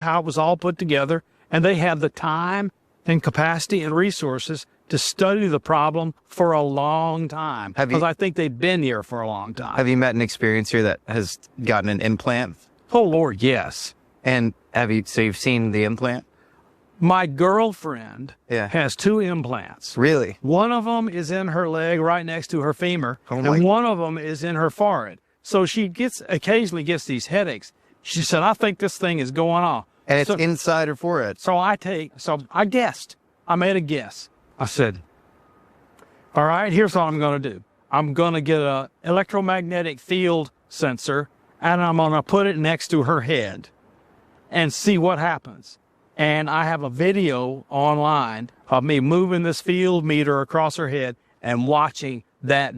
how it was all put together, and they have the time and capacity and resources to study the problem for a long time. Because I think they've been here for a long time. Have you met an experiencer that has gotten an implant? Oh, Lord, yes. And so you've seen the implant? My girlfriend has 2 implants. Really? One of them is in her leg right next to her femur, and one of them is in her forehead. So she occasionally gets these headaches. She said, I think this thing is going off. And it's inside her forehead. So I guessed. I made a guess. I said, all right, here's what I'm going to do. I'm going to get an electromagnetic field sensor, and I'm going to put it next to her head and see what happens. And I have a video online of me moving this field meter across her head and watching that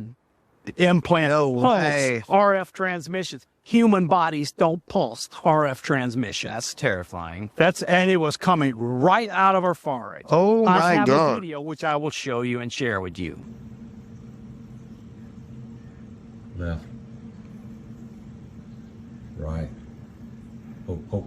implant pulse RF transmissions. Human bodies don't pulse RF transmissions. That's terrifying. And it was coming right out of her forehead. Oh my God. I have a video which I will show you and share with you. Left. Right. Oh.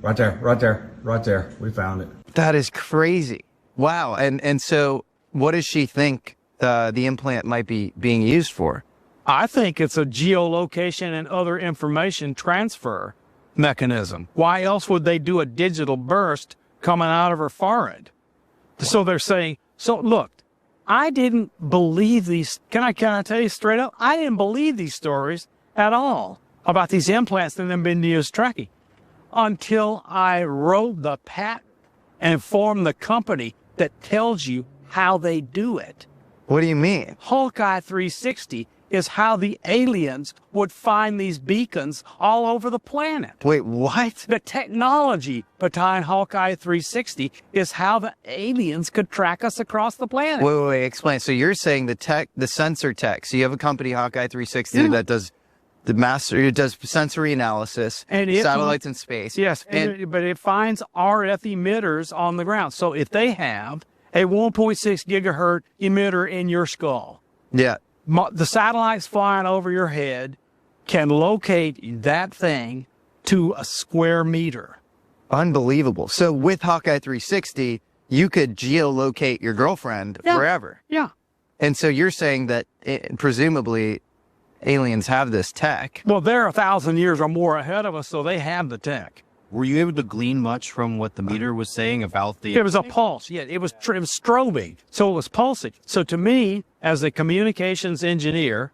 Right there. We found it. That is crazy. Wow. And so what does she think the implant might be being used for? I think it's a geolocation and other information transfer mechanism. Why else would they do a digital burst coming out of her forehead? So they're saying, so look, I didn't believe these. Can I tell you straight up? I didn't believe these stories at all about these implants and them being used tracking until I wrote the patent and formed the company that tells you how they do it. What do you mean? Hawkeye 360 is how the aliens would find these beacons all over the planet. Wait, what? The technology behind Hawkeye 360 is how the aliens could track us across the planet. Wait, explain. So you're saying the sensor tech. So you have a company, Hawkeye 360, that does it does sensory analysis, and satellites in space. Yes, but it finds RF emitters on the ground. So if they have a 1.6 gigahertz emitter in your skull, the satellites flying over your head can locate that thing to a square meter. Unbelievable. So with Hawkeye 360, you could geolocate your girlfriend forever. Yeah. And so you're saying that presumably aliens have this tech. Well, they're 1,000 years or more ahead of us, so they have the tech. Were you able to glean much from what the meter was saying about the... It was a pulse. Yeah, it was strobing, so it was pulsing. So to me, as a communications engineer,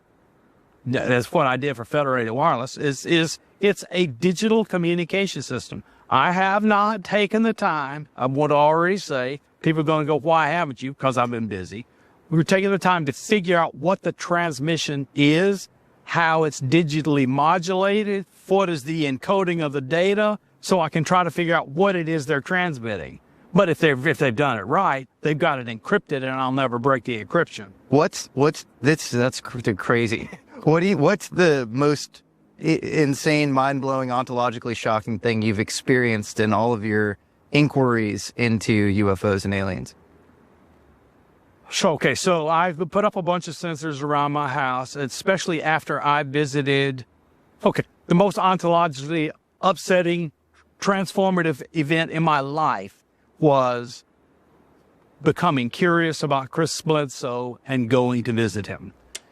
that's what I did for Federated Wireless, is it's a digital communication system. I have not taken the time, I would already say, people are going to go, why haven't you? Because I've been busy. We're taking the time to figure out what the transmission is, how it's digitally modulated, what is the encoding of the data, so I can try to figure out what it is they're transmitting. But if they've done it right, they've got it encrypted, and I'll never break the encryption. That's crazy. What's the most insane, mind-blowing, ontologically shocking thing you've experienced in all of your inquiries into UFOs and aliens? So I've put up a bunch of sensors around my house, especially after I visited. The most ontologically upsetting, transformative event in my life was becoming curious about Chris Bledsoe and going to visit him.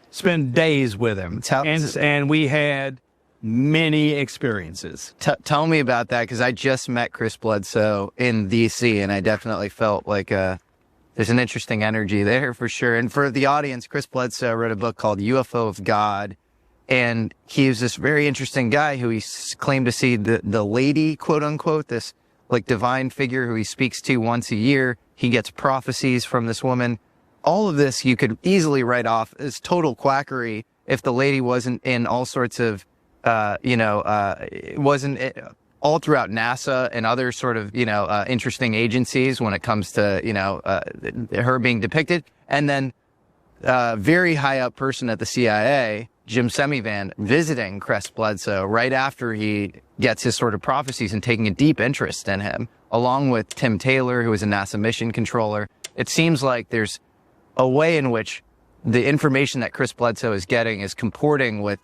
Spend days with him. And we had many experiences. Tell me about that, because I just met Chris Bledsoe in D.C., and I definitely felt like there's an interesting energy there for sure. And for the audience, Chris Bledsoe wrote a book called UFO of God. And he was this very interesting guy who he claimed to see the lady, quote unquote, this like divine figure who he speaks to once a year. He gets prophecies from this woman. All of this you could easily write off as total quackery if the lady wasn't in all sorts of, wasn't all throughout NASA and other sort of, interesting agencies when it comes to, her being depicted. And then very high up person at the CIA, Jim Semivan, visiting Chris Bledsoe right after he gets his sort of prophecies and taking a deep interest in him, along with Tim Taylor, who is a NASA mission controller. It seems like there's a way in which the information that Chris Bledsoe is getting is comporting with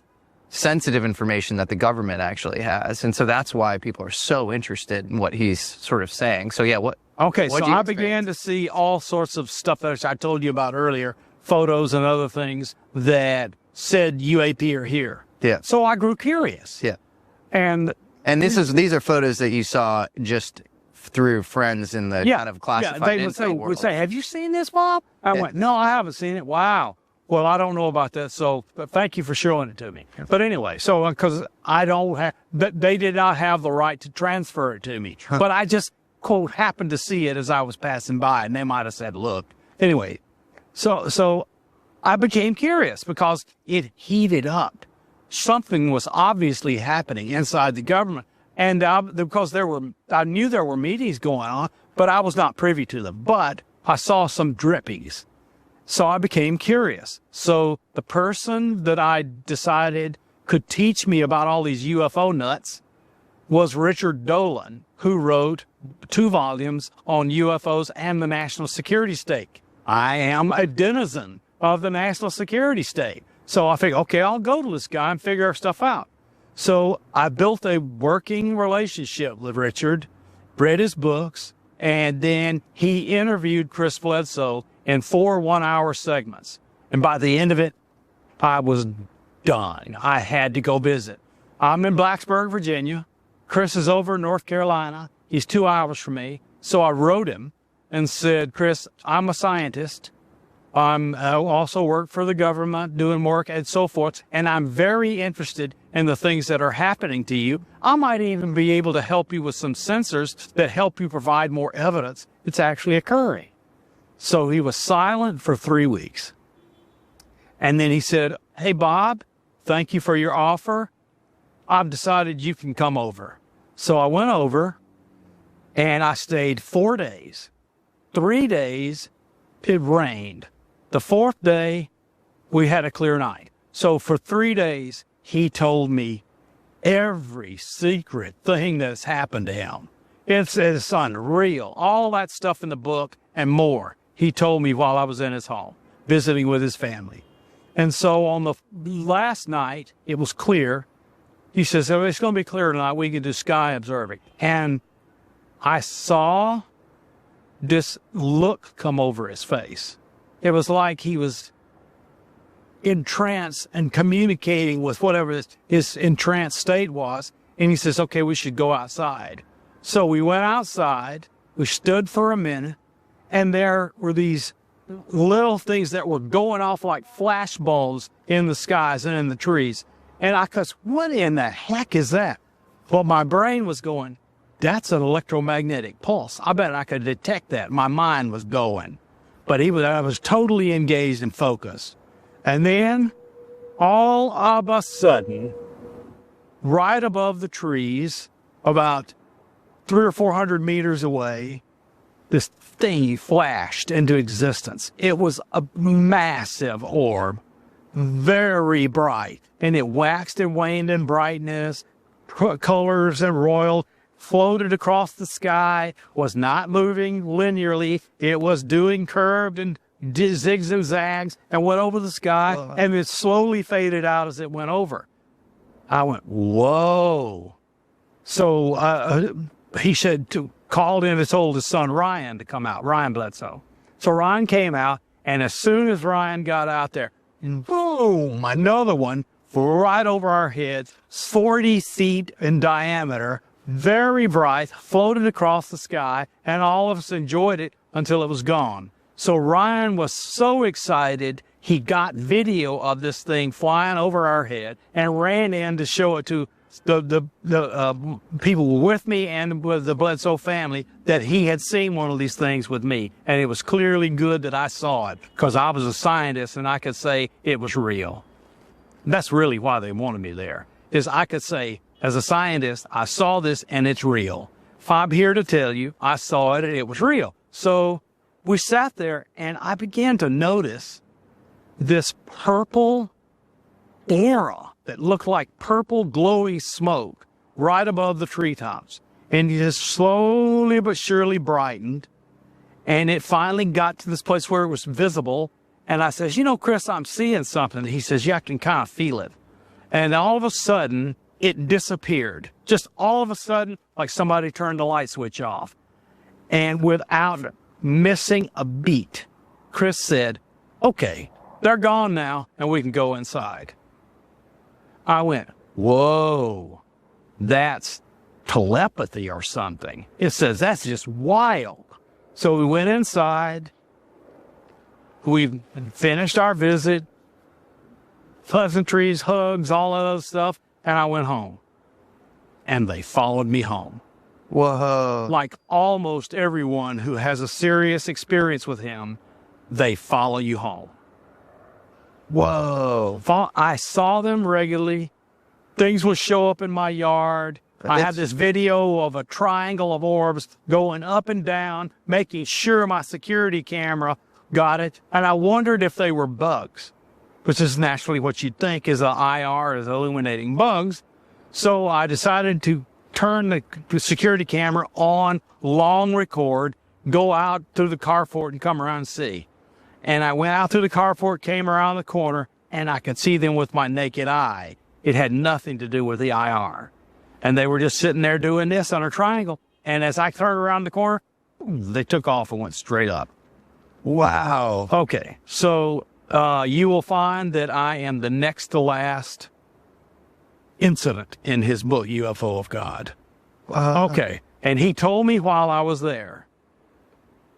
sensitive information that the government actually has. And so that's why people are so interested in what he's sort of saying. So yeah, Okay, so what'd you I experience? began to see all sorts of stuff that I told you about earlier, photos and other things that said UAP are here. Yeah. So I grew curious. Yeah. And these are photos that you saw just through friends in the kind of classified they info would world. say, have you seen this, Bob? I went, no, I haven't seen it. Wow. Well, I don't know about that, but thank you for showing it to me. But anyway, so because I don't have, they did not have the right to transfer it to me. But I just, quote, happened to see it as I was passing by, and they might have said, look. Anyway, so I became curious because it heated up. Something was obviously happening inside the government. And because I knew there were meetings going on, but I was not privy to them. But I saw some drippings. So I became curious. So the person that I decided could teach me about all these UFO nuts was Richard Dolan, who wrote 2 volumes on UFOs and the national security state. I am a denizen of the national security state. So I figured, okay, I'll go to this guy and figure stuff out. So I built a working relationship with Richard, read his books, and then he interviewed Chris Bledsoe in 4 one-hour segments. And by the end of it, I was done. I had to go visit. I'm in Blacksburg, Virginia. Chris is over in North Carolina. He's 2 hours from me. So I wrote him and said, Chris, I'm a scientist. I also work for the government, doing work and so forth, and I'm very interested in the things that are happening to you. I might even be able to help you with some sensors that help you provide more evidence it's actually occurring. So he was silent for 3 weeks. And then he said, hey, Bob, thank you for your offer. I've decided you can come over. So I went over, and I stayed 4 days. 3 days, it rained. The 4th day, we had a clear night. So for 3 days, he told me every secret thing that's happened to him. It's unreal. All that stuff in the book and more, he told me while I was in his home, visiting with his family. And so on the last night, it was clear. He says, oh, it's going to be clear tonight. We can do sky observing. And I saw this look come over his face. It was like he was in trance and communicating with whatever his entranced state was. And he says, okay, we should go outside. So we went outside. We stood for a minute. And there were these little things that were going off like flash bulbs in the skies and in the trees. And I goes, what in the heck is that? Well, my brain was going, that's an electromagnetic pulse. I bet I could detect that. My mind was going. But I was totally engaged and focused. And then, all of a sudden, right above the trees, about 300 or 400 meters away, this thing flashed into existence. It was a massive orb, very bright, and it waxed and waned in brightness, colors and royal, floated across the sky, was not moving linearly. It was doing curved and zigs and zags and went over the sky, and it slowly faded out as it went over. I went, whoa. So he said called in and told his son Ryan to come out, Ryan Bledsoe. So Ryan came out, and as soon as Ryan got out there, boom, another one right over our heads, 40 feet in diameter, very bright, floated across the sky, and all of us enjoyed it until it was gone. So Ryan was so excited, he got video of this thing flying over our head and ran in to show it to the people with me and with the Bledsoe family that he had seen one of these things with me. And it was clearly good that I saw it because I was a scientist and I could say it was real. That's really why they wanted me there, is I could say, as a scientist, I saw this and it's real. If I'm here to tell you, I saw it and it was real. So we sat there and I began to notice this purple aura that looked like purple glowing smoke right above the treetops. And it just slowly but surely brightened. And it finally got to this place where it was visible. And I says, you know, Chris, I'm seeing something. He says, yeah, I can kind of feel it. And all of a sudden, it disappeared. Just all of a sudden, like somebody turned the light switch off. And without missing a beat, Chris said, okay, they're gone now, and we can go inside. I went, whoa, that's telepathy or something. It says, that's just wild. So we went inside. We finished our visit. Pleasantries, hugs, all of those stuff. And I went home. And they followed me home. Whoa. Like almost everyone who has a serious experience with him, they follow you home. Whoa. I saw them regularly. Things would show up in my yard. I had this video of a triangle of orbs going up and down, making sure my security camera got it. And I wondered if they were bugs, which is naturally what you'd think is an IR is illuminating bugs. So I decided to turn the security camera on, long record, go out through the carport and come around and see. And I went out through the carport, came around the corner, and I could see them with my naked eye. It had nothing to do with the IR. And they were just sitting there doing this on a triangle. And as I turned around the corner, they took off and went straight up. Wow. Okay, so you will find that I am the next to last incident in his book, UFO of God. Okay, and he told me while I was there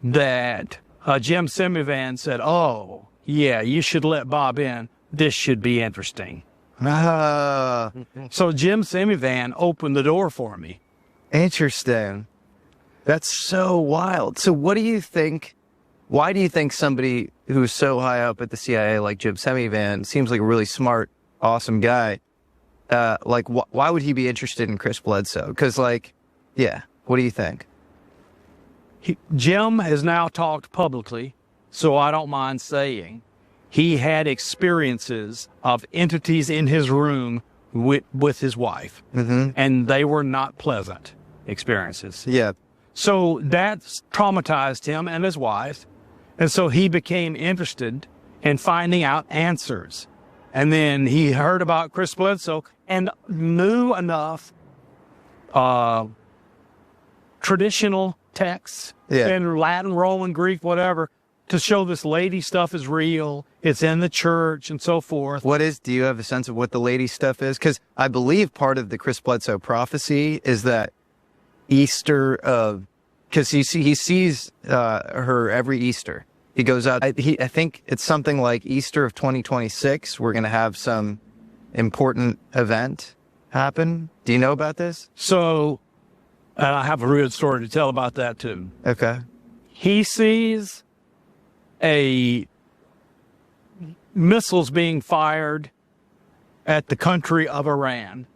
that Jim Semivan said, oh, yeah, you should let Bob in. This should be interesting. So Jim Semivan opened the door for me. Interesting. That's so wild. So what do you think, why do you think somebody who's so high up at the CIA like Jim Semivan, seems like a really smart, awesome guy, why would he be interested in Chris Bledsoe? Because, yeah, what do you think? Jim has now talked publicly, so I don't mind saying he had experiences of entities in his room with his wife, and they were not pleasant experiences. Yeah. So that traumatized him and his wife, and so he became interested in finding out answers. And then he heard about Chris Bledsoe and knew enough traditional texts in Latin, Roman, Greek, whatever, to show this lady stuff is real. It's in the church and so forth. Do you have a sense of what the lady stuff is? Because I believe part of the Chris Bledsoe prophecy is that because he sees her every Easter. He goes out. I think it's something like Easter of 2026. We're going to have some important event happen. Do you know about this? So, I have a real story to tell about that too. Okay. He sees missiles being fired at the country of Iran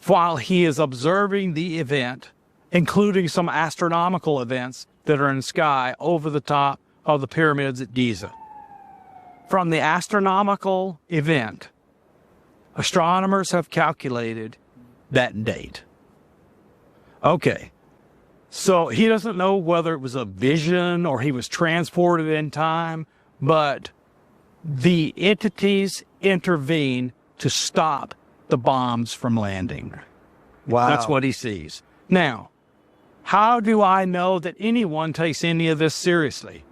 while he is observing the event, including some astronomical events that are in the sky over the top of the pyramids at Giza. From the astronomical event, astronomers have calculated that date. Okay. So he doesn't know whether it was a vision or he was transported in time, but the entities intervene to stop the bombs from landing. Wow. That's what he sees. Now, how do I know that anyone takes any of this seriously?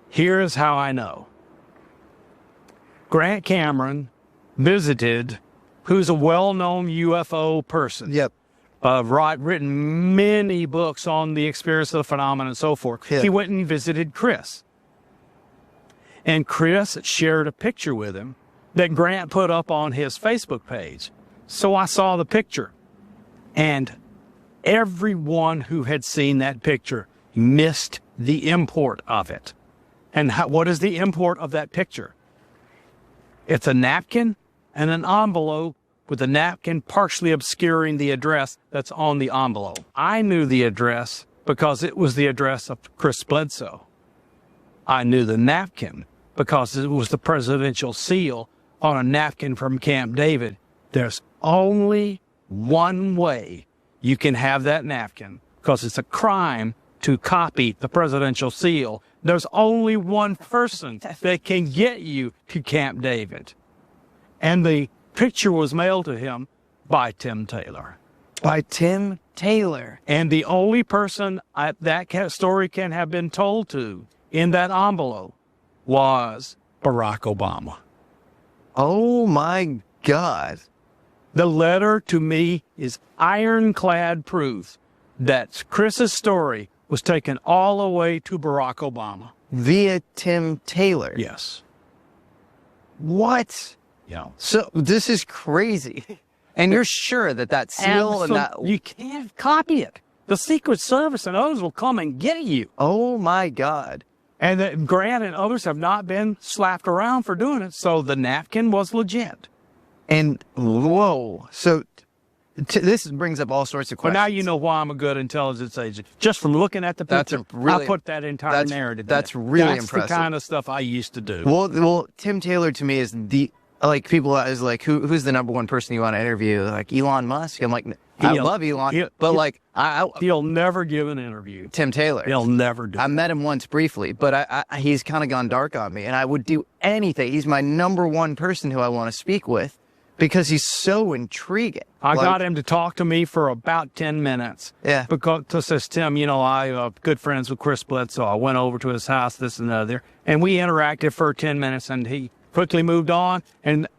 Here's how I know. Grant Cameron visited, who's a well-known UFO person. Yep. Written many books on the experience of the phenomenon and so forth. Yeah. He went and visited Chris. And Chris shared a picture with him that Grant put up on his Facebook page. So I saw the picture. And everyone who had seen that picture missed the import of it. And what is the import of that picture? It's a napkin and an envelope with the napkin partially obscuring the address that's on the envelope. I knew the address because it was the address of Chris Bledsoe. I knew the napkin because it was the presidential seal on a napkin from Camp David. There's only one way you can have that napkin because it's a crime to copy the presidential seal. There's only one person that can get you to Camp David. And the picture was mailed to him by Tim Taylor. By Tim Taylor. And the only person that story can have been told to in that envelope was Barack Obama. Oh, my God. The letter to me is ironclad proof that Chris's story was taken all the way to Barack Obama. Via Tim Taylor. Yes. What? Yeah. So this is crazy. And you're sure that that seal and that... You can't copy it. The Secret Service and others will come and get you. Oh, my God. And that Grant and others have not been slapped around for doing it, so the napkin was legit. And, whoa. So this brings up all sorts of But questions. now you know why I'm a good intelligence agent. Just from looking at the picture, I put that entire narrative. That's really That's impressive. the kind of stuff I used to do. Well, Tim Taylor to me is people is like, who's the number one person you want to interview? Like Elon Musk? I'm like, I love Elon, but he'll never give an interview. Tim Taylor. He'll never do I it. met him once briefly, but he's kind of gone dark on me, and I would do anything. He's my number one person who I want to speak with because he's so intriguing. I got him to talk to me for about 10 minutes. Yeah. Because says, Tim, I'm good friends with Chris Bledsoe. I went over to his house, this and the other, and we interacted for 10 minutes, and he quickly moved on, and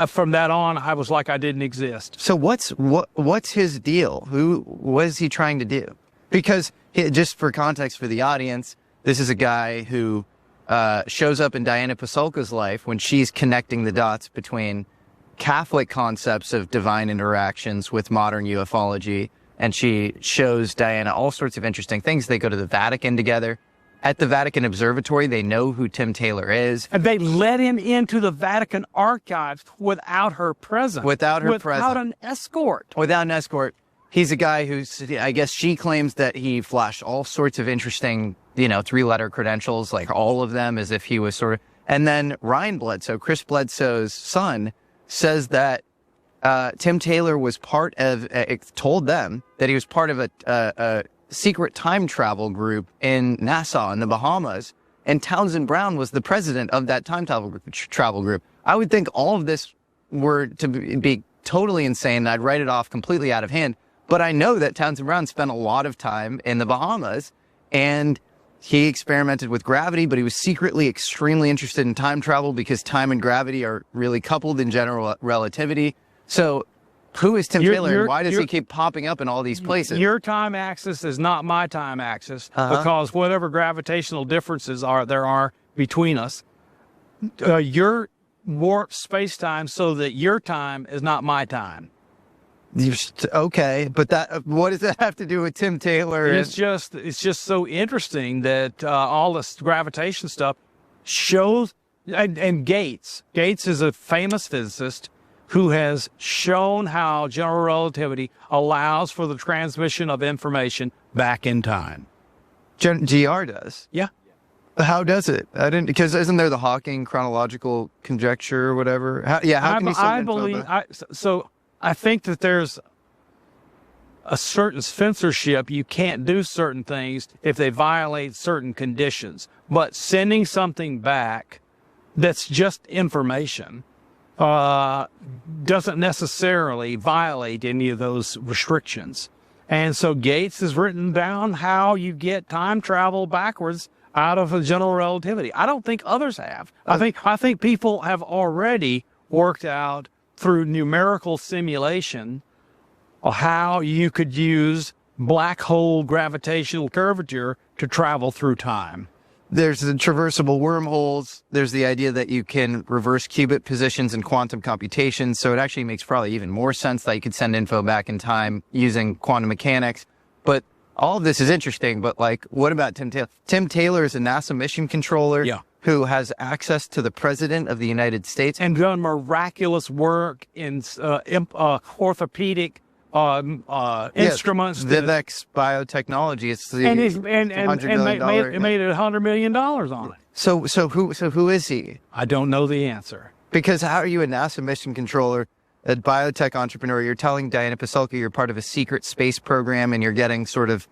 from that on, I was like I didn't exist. So what's his deal? What is he trying to do? Because just for context for the audience, this is a guy who shows up in Diana Pasulka's life when she's connecting the dots between Catholic concepts of divine interactions with modern ufology, and she shows Diana all sorts of interesting things. They go to the Vatican together. At the Vatican Observatory, they know who Tim Taylor is. And they let him into the Vatican archives without her presence. Without an escort. Without an escort. He's a guy who's, I guess she claims that he flashed all sorts of interesting, 3-letter credentials, like all of them, as if he was sort of... And then Ryan Bledsoe, Chris Bledsoe's son, says that Tim Taylor was told them that he was part of a secret time travel group in Nassau in the Bahamas, and Townsend Brown was the president of that time travel group. I would think all of this were to be totally insane, and I'd write it off completely out of hand. But I know that Townsend Brown spent a lot of time in the Bahamas, and he experimented with gravity, but he was secretly extremely interested in time travel because time and gravity are really coupled in general relativity. So who is Tim Taylor, and why does he keep popping up in all these places? Your time axis is not my time axis, because whatever gravitational differences there are between us, you're warped space-time so that your time is not my time. Okay, but what does that have to do with Tim Taylor? It's just so interesting that all this gravitation stuff shows, and Gates is a famous physicist who has shown how general relativity allows for the transmission of information back in time. GR does? Yeah. How does it? Because isn't there the Hawking chronological conjecture or whatever? How can you So I think that there's a certain censorship. You can't do certain things if they violate certain conditions. But sending something back that's just information doesn't necessarily violate any of those restrictions. And so Gates has written down how you get time travel backwards out of a general relativity. I don't think others have. I think people have already worked out through numerical simulation how you could use black hole gravitational curvature to travel through time. There's the traversable wormholes. There's the idea that you can reverse qubit positions in quantum computations. So it actually makes probably even more sense that you could send info back in time using quantum mechanics. But all of this is interesting. But what about Tim Taylor? Tim Taylor is a NASA mission controller who has access to the president of the United States. And done miraculous work in orthopedic instruments. Vivek's biotechnology. It's the and made $100 million on it. So who is he? I don't know the answer. Because how are you a NASA mission controller, a biotech entrepreneur? You're telling Diana Pasulka you're part of a secret space program, and you're getting sort of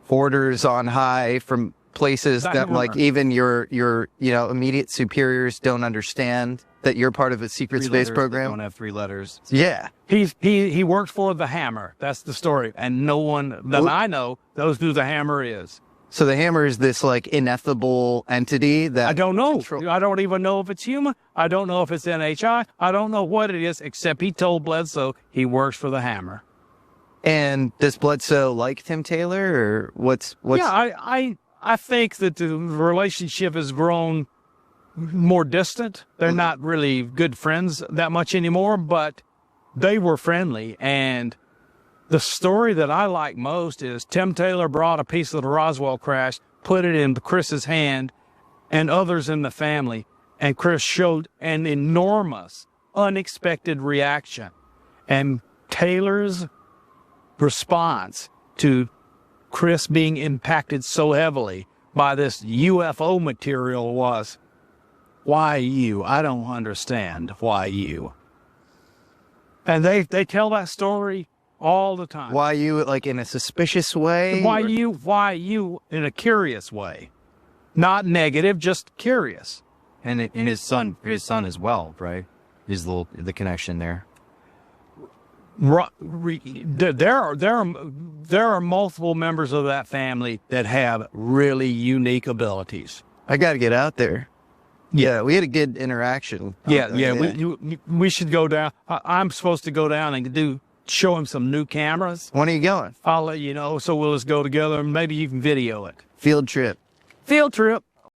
orders on high from places that even your immediate superiors don't understand. that you're part of a secret Three space letters that program? don't have 3 letters. Yeah. He worked for the Hammer. That's the story. And no one that I know knows who the Hammer is. So the Hammer is this like ineffable entity that I don't know. control- I don't even know if it's human. I don't know if it's NHI. I don't know what it is, except he told Bledsoe he works for the Hammer. And does Bledsoe like Tim Taylor, or what's? Yeah, I think that the relationship has grown more distant. They're not really good friends that much anymore, but they were friendly. And the story that I like most is Tim Taylor brought a piece of the Roswell crash, put it in Chris's hand and others in the family, and Chris showed an enormous, unexpected reaction. And Taylor's response to Chris being impacted so heavily by this UFO material was, "Why you? I don't understand. Why you?" And they tell that story all the time. Why you, like, in a suspicious way? Why you in a curious way. Not negative, just curious. And his son as well, right? Is the connection there. There are multiple members of that family that have really unique abilities. I got to get out there. Yeah, we had a good interaction. We should go down. I'm supposed to go down and show him some new cameras. When are you going? I'll let you know. So we'll just go together and maybe you can video it. Field trip. Field trip.